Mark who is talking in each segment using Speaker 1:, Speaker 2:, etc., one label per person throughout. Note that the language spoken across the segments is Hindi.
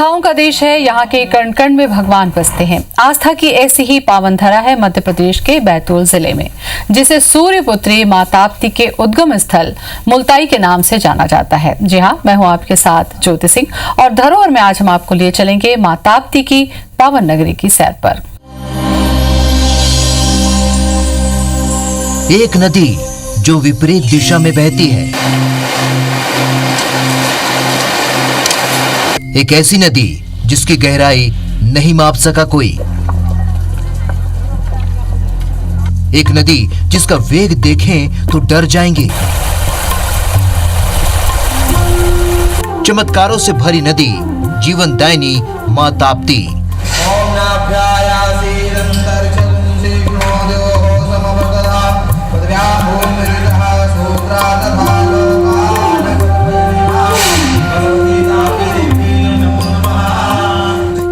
Speaker 1: आस्थाओं का देश है, यहाँ के कण कण में भगवान बसते हैं। आस्था की ऐसी ही पावन धरा है मध्य प्रदेश के बैतूल जिले में, जिसे सूर्यपुत्री मां ताप्ती के उद्गम स्थल मुल्ताई के नाम से जाना जाता है। जी हाँ, मैं हूँ आपके साथ ज्योति सिंह और धरोहर में आज हम आपको लिए चलेंगे मां ताप्ती की पावन नगरी की सैर पर।
Speaker 2: एक नदी जो विपरीत दिशा में बहती है, एक ऐसी नदी जिसकी गहराई नहीं माप सका कोई, एक नदी जिसका वेग देखें तो डर जाएंगे। चमत्कारों से भरी नदी, जीवनदायिनी मां ताप्ती।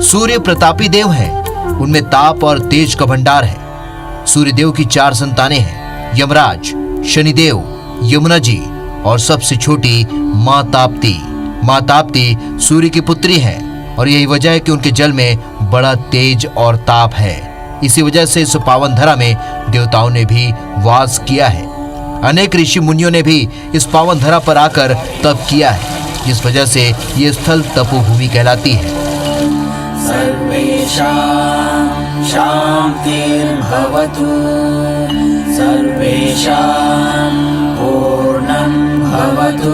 Speaker 2: सूर्य प्रतापी देव हैं, उनमें ताप और तेज का भंडार है। सूर्य देव की 4 संतानें हैं, यमराज, शनिदेव, यमुना जी और सबसे छोटी मां ताप्ती। मां ताप्ती सूर्य की पुत्री है और यही वजह है कि उनके जल में बड़ा तेज और ताप है। इसी वजह से इस पावन धरा में देवताओं ने भी वास किया है। अनेक ऋषि मुनियों ने भी इस पावन धरा पर आकर तप किया है, जिस वजह से ये स्थल तपोभूमि कहलाती है।
Speaker 3: सर्वेषां शान्तिर्भवतु, सर्वेषां पूर्णं भवतु।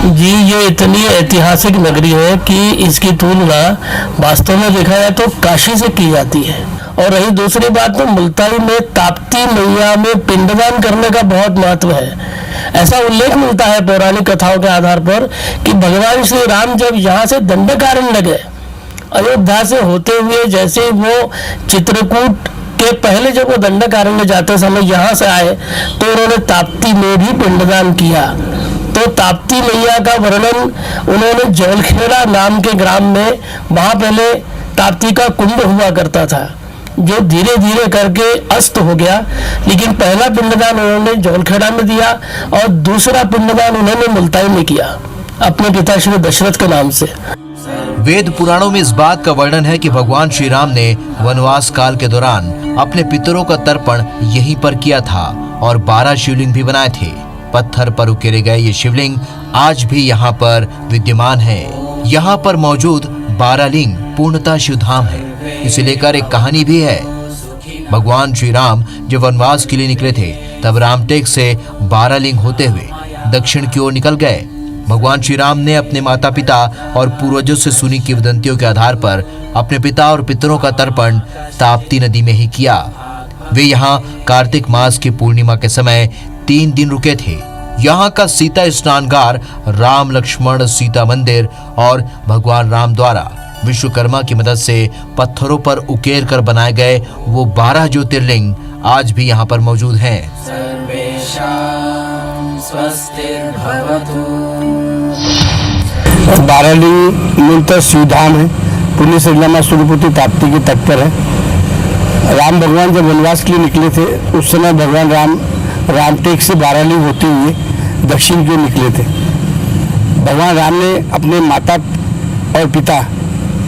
Speaker 4: जी, ये इतनी ऐतिहासिक नगरी है कि इसकी तुलना वास्तव में देखा जाए तो काशी से की जाती है। और रही दूसरी बात, तो मुल्ताई में ताप्ती मैया में पिंडदान करने का बहुत महत्व है। ऐसा उल्लेख मिलता है पौराणिक कथाओं के आधार पर कि भगवान श्री राम जब यहाँ से दंडकारण्य गए, अयोध्या से होते हुए जैसे वो चित्रकूट के पहले जब वो दंडकारण्य जाते समय यहाँ से आए तो उन्होंने ताप्ती में भी पिंडदान किया। तो ताप्ती मैया का वर्णन उन्होंने जौलखेड़ा नाम के ग्राम में, वहाँ पहले ताप्ती का कुंड हुआ करता था जो धीरे धीरे करके अस्त हो गया, लेकिन पहला पिंडदान उन्होंने जौलखेड़ा में दिया और दूसरा पिंडदान उन्होंने मुल्ताई में किया अपने पिता श्री दशरथ के नाम से।
Speaker 2: वेद पुराणों में इस बात का वर्णन है कि भगवान श्री राम ने वनवास काल के दौरान अपने पितरों का तर्पण यहीं पर किया था और 12 शिवलिंग भी बनाए थे। पत्थर पर उकेरे गए ये शिवलिंग आज भी यहाँ पर विद्यमान है। यहाँ पर मौजूद 12 लिंग पूर्णतः शिवधाम है। इसे लेकर एक कहानी भी है। भगवान श्री राम जब वनवास के लिए निकले थे तब रामटेक से 12 लिंग होते हुए दक्षिण की ओर निकल गए। भगवान श्री राम ने अपने माता पिता और पूर्वजों से सुनी किंवदंतियों के आधार पर अपने पिता और पितरों का तर्पण ताप्ती नदी में ही किया। वे यहाँ कार्तिक मास की पूर्णिमा के समय 3 दिन रुके थे। यहाँ का सीता स्नानगार, राम लक्ष्मण सीता मंदिर और भगवान राम द्वारा विश्वकर्मा की मदद से पत्थरों पर उकेर कर बनाए गए वो 12 ज्योतिर्लिंग आज भी यहाँ पर मौजूद हैं।
Speaker 5: बारह लिंग मूलतः शिवधाम है। पुण्य श्रीलमा सूर्यपुत्री ताप्ती के तट पर है। राम भगवान जब वनवास के लिए निकले थे उस समय भगवान राम रामटेक से 12 लिंग होते हुए दक्षिण की ओर निकले थे। भगवान राम ने अपने माता और पिता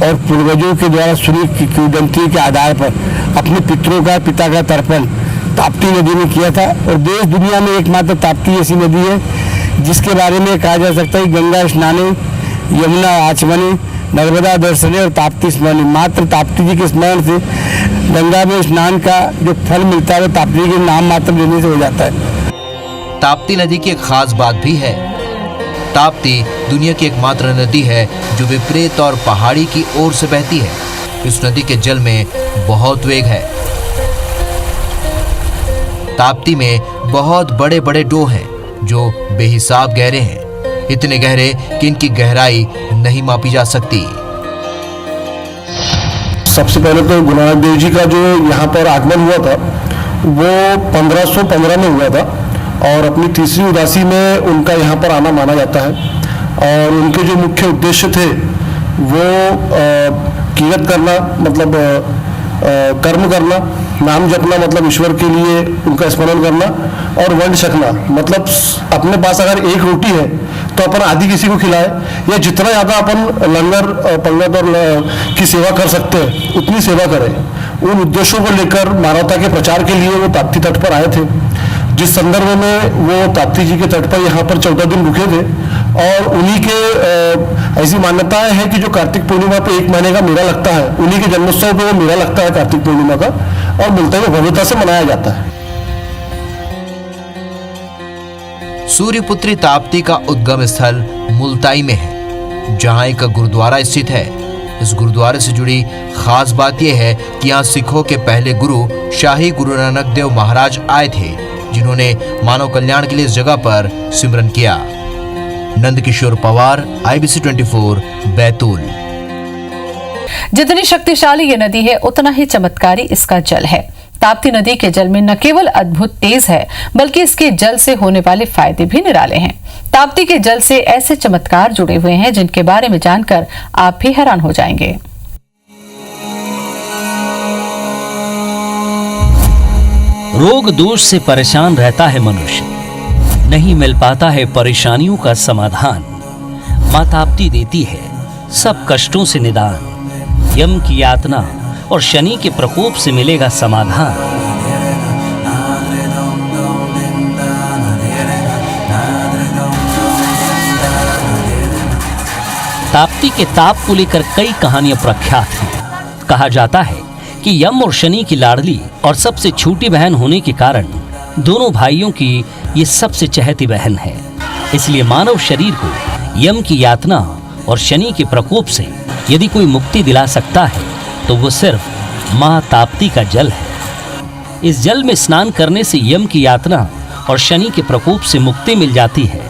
Speaker 5: और पूर्वजों के द्वारा सुनी किंवदंती के आधार पर अपने पिता का तर्पण ताप्ती नदी में किया था। और देश दुनिया में एकमात्र ताप्ती ऐसी नदी है जिसके बारे में कहा जा सकता है गंगा स्नाने, यमुना आचमने, नर्मदा दर्शने और ताप्ती स्मरणे। मात्र ताप्ती जी के स्मरण से गंगा में स्नान का जो फल मिलता है वो ताप्ती के नाम मात्र लेने से हो जाता है।
Speaker 2: ताप्ती नदी की एक खास बात भी है। ताप्ती दुनिया की एकमात्र नदी है जो विपरीत और पहाड़ी की ओर से बहती है। इस नदी के जल में बहुत वेग है। ताप्ती में बहुत बड़े बड़े डोह हैं जो बेहिसाब गहरे हैं, इतने गहरे कि इनकी गहराई नहीं मापी जा सकती।
Speaker 5: सबसे पहले तो गुरु नानक देव जी का जो यहाँ पर आगमन हुआ था वो 1515 में हुआ था और अपनी तीसरी उदासी में उनका यहाँ पर आना माना जाता है। और उनके जो मुख्य उद्देश्य थे वो कीरत करना, मतलब कर्म करना नाम जपना मतलब ईश्वर के लिए उनका स्मरण करना, और वंड छकना मतलब अपने पास अगर एक रोटी है तो अपन आधी किसी को खिलाए, या जितना ज़्यादा अपन लंगर पंगत और की सेवा कर सकते हैं उतनी सेवा करें। उन उद्देश्यों को लेकर मानवता के प्रचार के लिए वो ताप्ती तट पर आए थे, जिस संदर्भ में वो ताप्ती जी के तट पर यहाँ पर 14 दिन रुके थे। और उन्हीं के ऐसी मान्यताएं हैं कि जो कार्तिक पूर्णिमा पे 1 महीने का मेला लगता है, उन्हीं के जन्मोत्सव पे वो मेला लगता है कार्तिक पूर्णिमा का, और मुल्ताई में भव्यता से मनाया जाता है।
Speaker 2: सूर्यपुत्री ताप्ती का उद्गम स्थल मुल्ताई में है, जहां एक गुरुद्वारा स्थित है। इस गुरुद्वारे से जुड़ी खास बात यह है कि यहाँ सिखों के पहले गुरु शाही गुरु नानक देव महाराज आए थे, जिन्होंने मानव कल्याण के लिए इस जगह पर सिमरन किया। नंदकिशोर पवार, IBC 24, बैतूल।
Speaker 1: जितनी शक्तिशाली ये नदी है उतना ही चमत्कारी इसका जल है। ताप्ती नदी के जल में न केवल अद्भुत तेज है, बल्कि इसके जल से होने वाले फायदे भी निराले हैं। ताप्ती के जल से ऐसे चमत्कार जुड़े हुए हैं जिनके बारे में जानकर आप भी हैरान हो जाएंगे।
Speaker 6: रोग दोष से परेशान रहता है मनुष्य, नहीं मिल पाता है परेशानियों का समाधान। मां ताप्ती देती है सब कष्टों से निदान। यम की यातना और शनि के प्रकोप से मिलेगा समाधान। ताप्ती के ताप को लेकर कई कहानियां प्रख्यात हैं। कहा जाता है कि यम और शनि की लाडली और सबसे छोटी बहन होने के कारण दोनों भाइयों की ये सबसे चहेती बहन है। इसलिए मानव शरीर को यम की यातना और शनि के प्रकोप से यदि कोई मुक्ति दिला सकता है तो वो सिर्फ मां ताप्ती का जल है। इस जल में स्नान करने से यम की यातना और शनि के प्रकोप से मुक्ति मिल जाती है।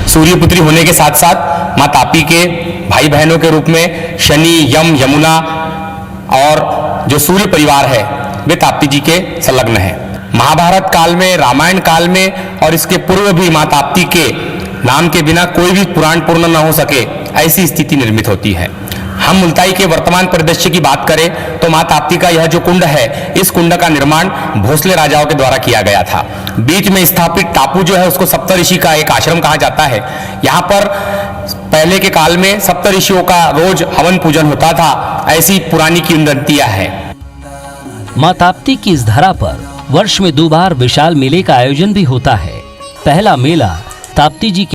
Speaker 7: सूर्यपुत्री होने के साथ साथ मां ताप्ती के भाई बहनों के रूप में शनि, यम, यमुना और जो सूर्य परिवार है वे ताप्ती जी के संलग्न है। महाभारत काल में, रामायण काल में और इसके पूर्व भी मां ताप्ती के नाम के बिना कोई भी पुराण पूर्ण न हो सके, ऐसी स्थिति निर्मित होती है। हम मुल्ताई के वर्तमान परिदृश्य की बात करें तो मां ताप्ती का यह जो कुंड है, इस कुंड का निर्माण भोसले राजाओं के द्वारा किया गया था। बीच में स्थापित टापू जो है उसको सप्तऋषि का एक आश्रम कहा जाता है। यहाँ पर पहले के काल में सप्तऋषियों का रोज हवन पूजन होता था, ऐसी पुरानी किंवदंतियां हैं।
Speaker 6: मां ताप्ती की इस धरा पर वर्ष में 2 बार विशाल मेले का आयोजन भी होता है। पहला मेला ताप्ती जी